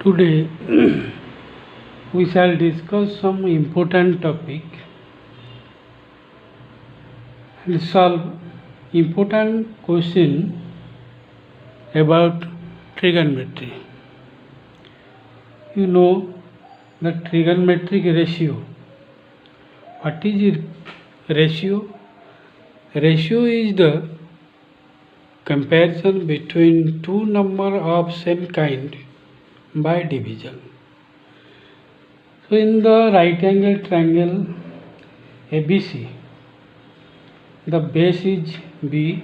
Today we shall discuss some important topic and solve important question about trigonometry. You know the trigonometric ratio. What is ratio? Ratio is the comparison between two number of same kind by division. So in the right angle triangle ABC, the base is B,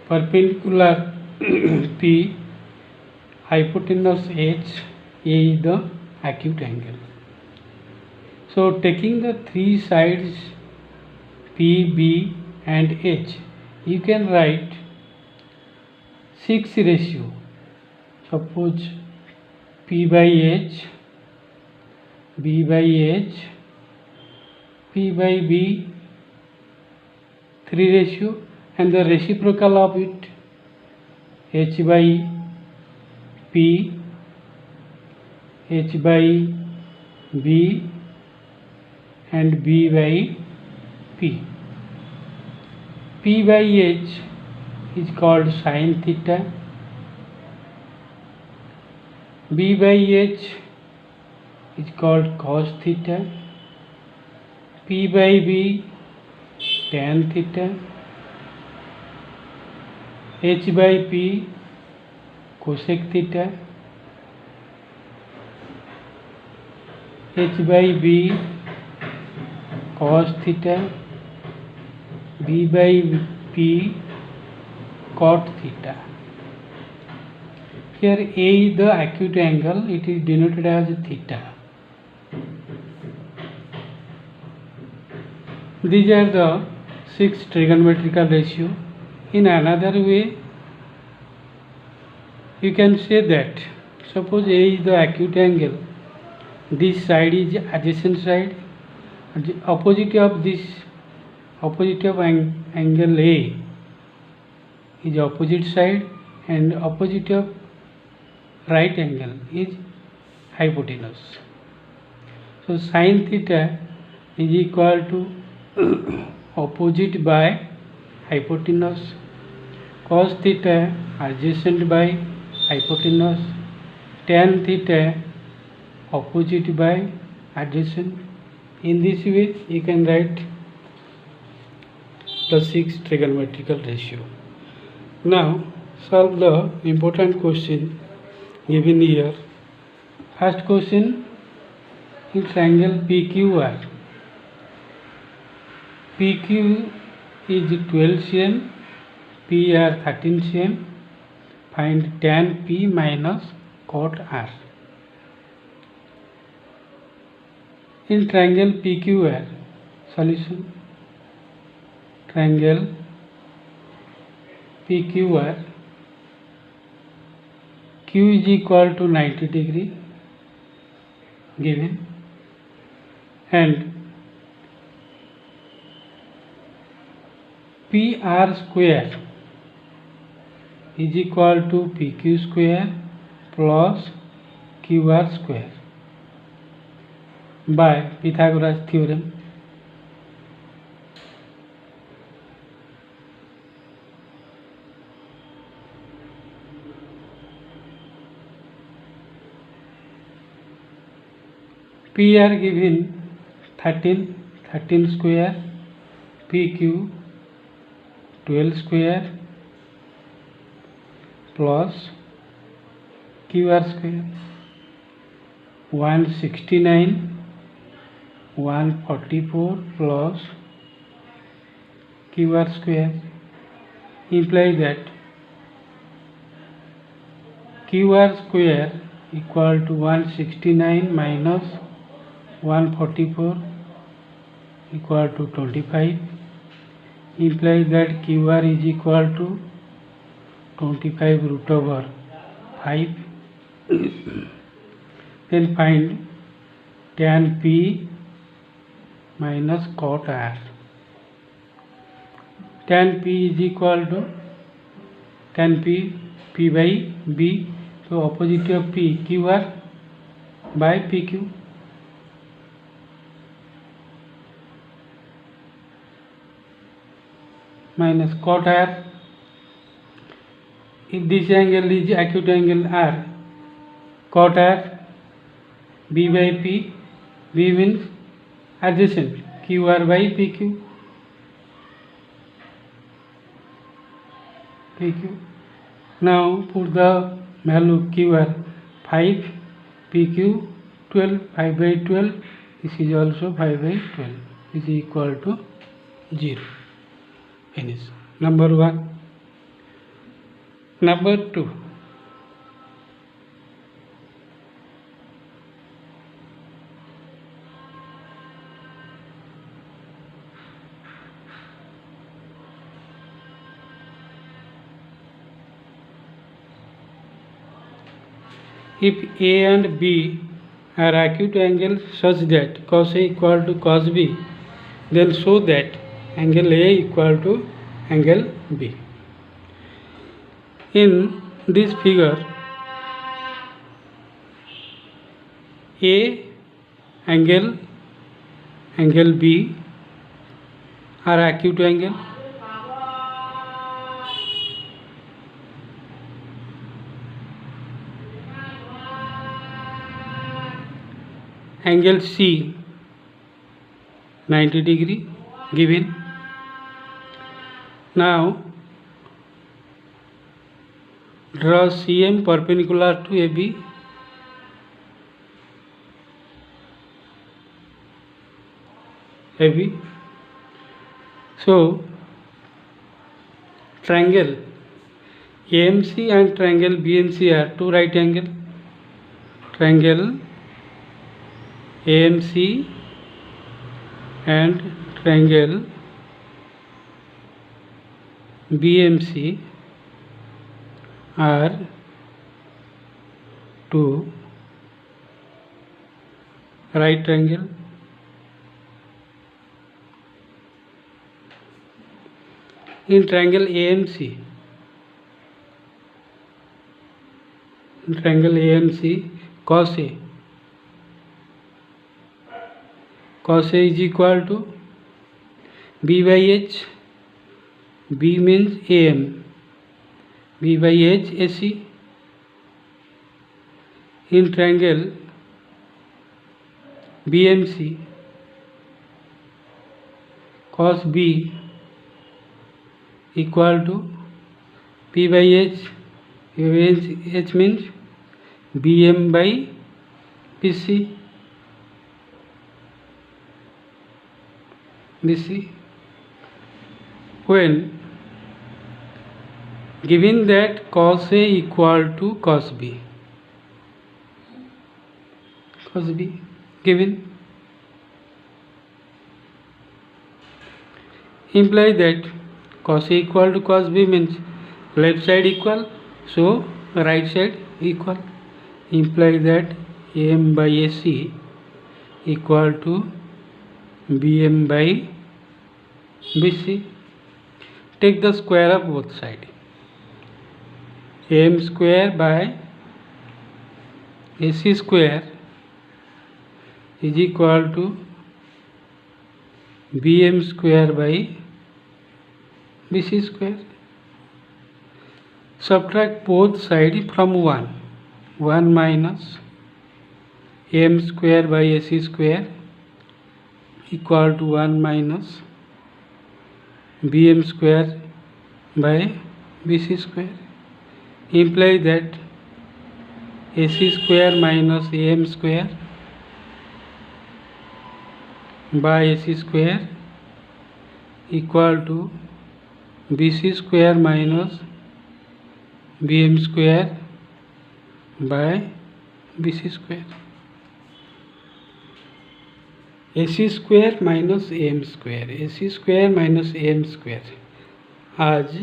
perpendicular P, hypotenuse H, A is the acute angle. So taking the three sides P, B and H, you can write 6 ratio. Suppose P by H, B by H, P by B, 3 ratio, and the reciprocal of it H by P, H by B and B by P. P by H is called sin theta, B by H is called cos theta, P by B tan theta, H by P cosec theta, H by B cos theta, B by P cot theta. Here A is the acute angle, it is denoted as theta. These are the 6 trigonometrical ratio. In another way, you can say that suppose A is the acute angle, this side is adjacent side, and the opposite of angle A is opposite side, and opposite of right angle is hypotenuse. So sin theta is equal to opposite by hypotenuse, cos theta adjacent by hypotenuse, tan theta opposite by adjacent. In this way you can write the 6 trigonometrical ratio. Now solve the important question given here. First question, in triangle PQR, PQ is 12 cm, PR 13 cm, find tan P minus cot R. In triangle PQR, solution, triangle PQR, Q is equal to 90 degree given, and PR square is equal to PQ square plus QR square by Pythagoras theorem. PR given 13 square, PQ 12 square plus QR square 169, 144 plus QR square, imply that QR square equal to 169 minus 144 equal to 25, imply that QR is equal to 25 root over 5. Then find tan P minus cot R. Tan P is equal to tan P by B. So opposite of P, QR by PQ. Minus cot R. If this angle is acute angle R, cot R, B by P, B means adjacent, QR by PQ. PQ. Now put the value QR 5, PQ 12, 5 by 12, this is also 5 by 12, is equal to 0. Finish. Number 1. Number 2. If A and B are acute angles such that cos A equal to cos B, then show that angle A equal to angle B. In this figure, A angle B are acute angle. Angle C 90 degree given. Now draw CM perpendicular to AB. So triangle AMC and triangle BMC are two right angle. Triangle AMC and triangle BMC are two right triangle. In triangle AMC, cos A is equal to B by H. B means AM, B by H AC. In triangle BMC, cos B equal to P by H. H means BM by BC. When given that cos A equal to cos B, given, imply that cos A equal to cos B means left side equal, so right side equal. Imply that AM by AC equal to BM by BC. Take the square of both sides. AM square by AC square is equal to BM square by BC square. Subtract both sides from 1. 1 minus AM square by AC square equal to 1 minus BM square by BC square. Imply that AC square minus AM square by AC square equal to BC square minus BM square by BC square. AC square minus AM square. AC square minus AM square. As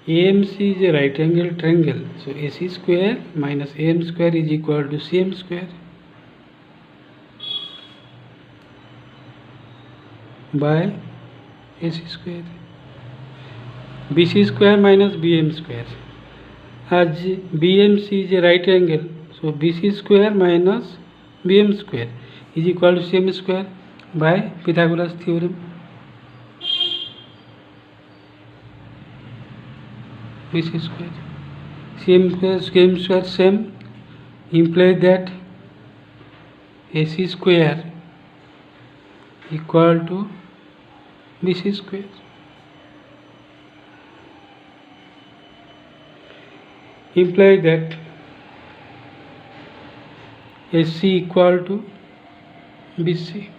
AMC is a right angle triangle, so AC square minus AM square is equal to CM square by AC square. BC square minus BM square. As BMC is a right angle, so BC square minus bm square is equal to cm square by Pythagoras theorem. bc square cm square same implies that ac square equal to bc square. Implies that AC equal to BC.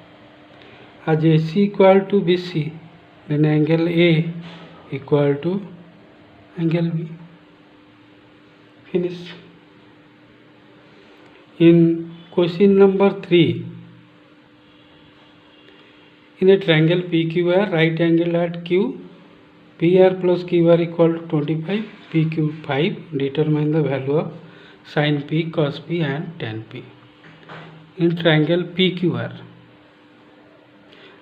As AC equal to BC, then angle A equal to angle B. Finish. In question number 3, in a triangle PQR, right angle at Q, PR plus QR equal to 25, PQ 5. Determine the value of sin P, cos P and tan P. In triangle PQR,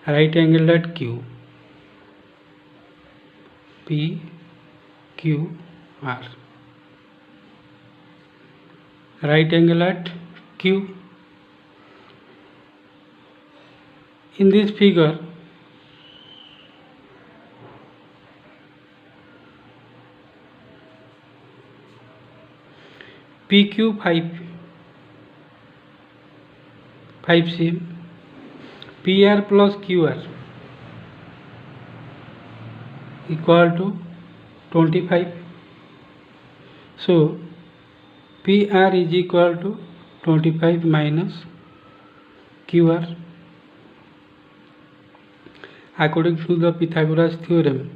right angle at Q, PQR, right angle at Q. In this figure, PQ 5 cm, PR plus QR equal to 25. So PR is equal to 25 minus QR. According to the Pythagoras theorem,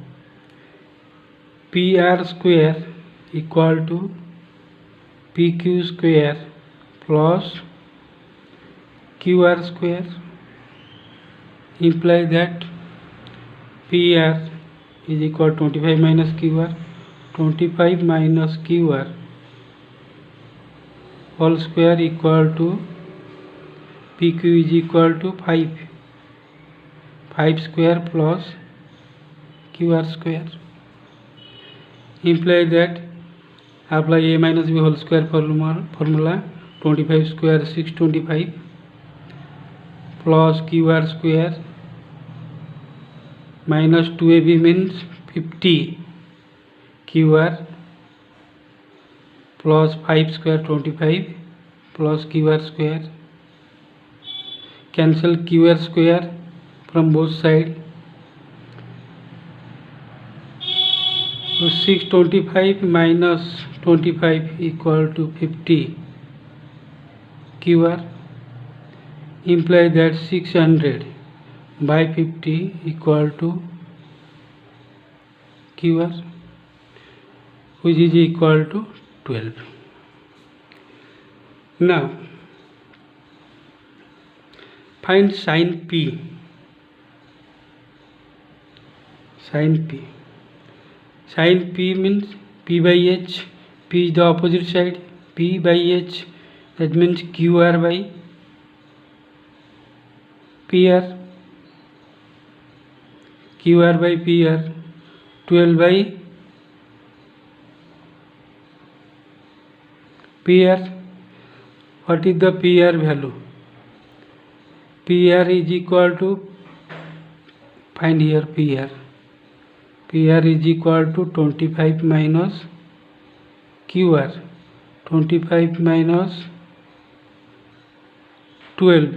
PR square equal to PQ square plus QR square. Implies that PR is equal to 25 minus QR. 25 minus QR whole square equal to PQ is equal to 5. 5 square plus QR square. Implies that apply A minus B whole square formula. 25 square 625 plus QR square minus 2AB means 50 QR plus 5 square 25 plus QR square. Cancel QR square from both sides. So 625 minus 25 equal to 50 QR. Implies that 600 by 50 equal to QR, which is equal to 12. Now find sin P. Sin P. Sin P means P by H. P is the opposite side. P by H, that means QR by PR. QR by PR. 12 by PR. What is the PR value? PR is equal to, find here PR. PR is equal to 25 minus QR. 25 minus 12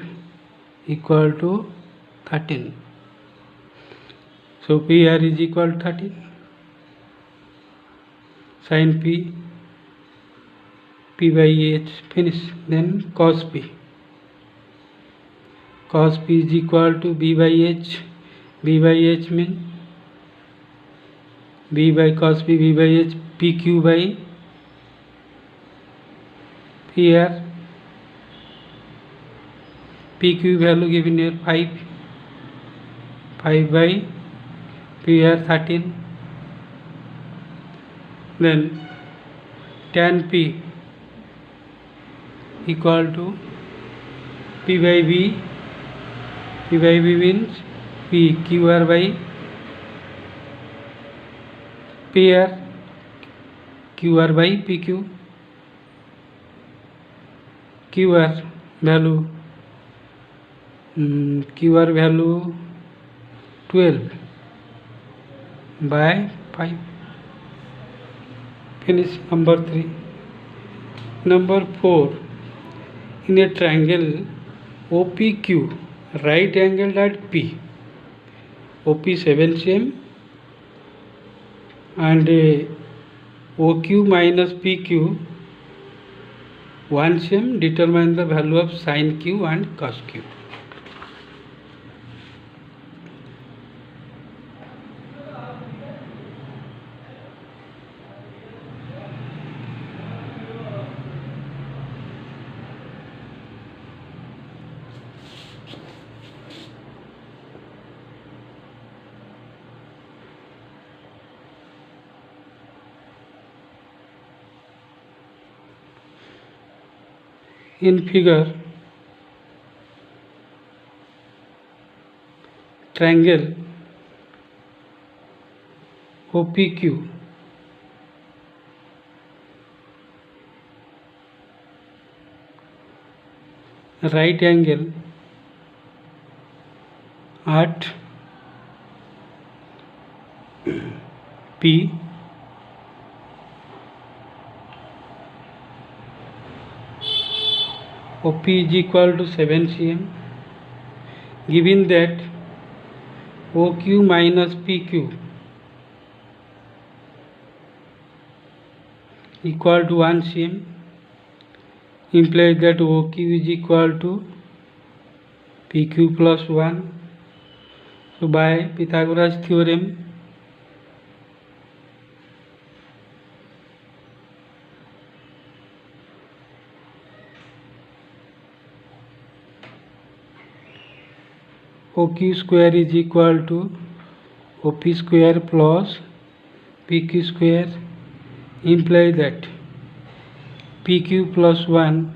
equal to 13. So PR is equal to 13. Sin P, P by H, finish. Then cos P. Cos P is equal to B by H. B by H means B by cos P, B by H, PQ by PR. PQ value given here 5. 5 by PR 13. Then tan P equal to P by B. P by B means P QR by PR. QR by PQ. QR value QR value 12 by 5. Finish number 3. Number 4. In a triangle OPQ, right angled at P, OP 7 cm and OQ minus PQ 1 cm, determine the value of sin Q and cos Q. In figure, triangle OPQ right angle at P, OP is equal to 7 cm, given that OQ minus PQ equal to 1 cm, implies that OQ is equal to PQ plus 1. So by Pythagoras theorem, OQ square is equal to OP square plus PQ square, implies that PQ plus 1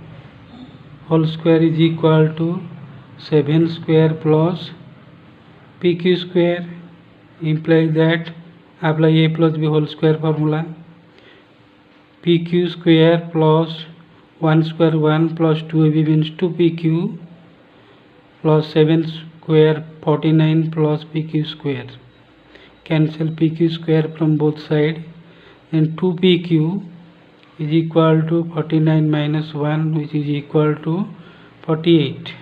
whole square is equal to 7 square plus PQ square, implies that apply A plus B whole square formula, PQ square plus 1 square 1 plus 2AB means 2PQ plus 7 square 49 plus PQ square. Cancel PQ square from both sides, then 2PQ is equal to 49 minus 1, which is equal to 48.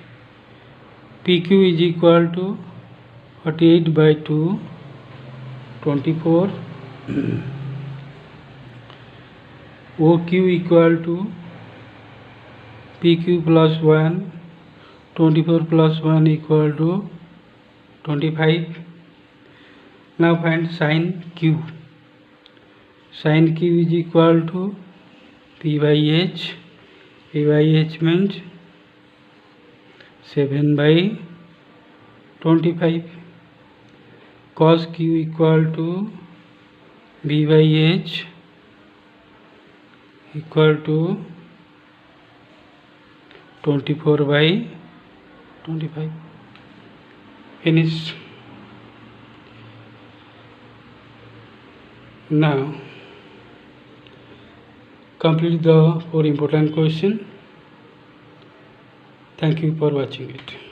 PQ is equal to 48 by 2, 24. OQ equal to PQ plus 1, 24 plus 1 equal to 25. Now find sin Q. Sin Q is equal to P by H. P by H means 7 by 25. Cos Q equal to B by H equal to 24 by 25. Finish. Now complete the 4 important questions. Thank you for watching it.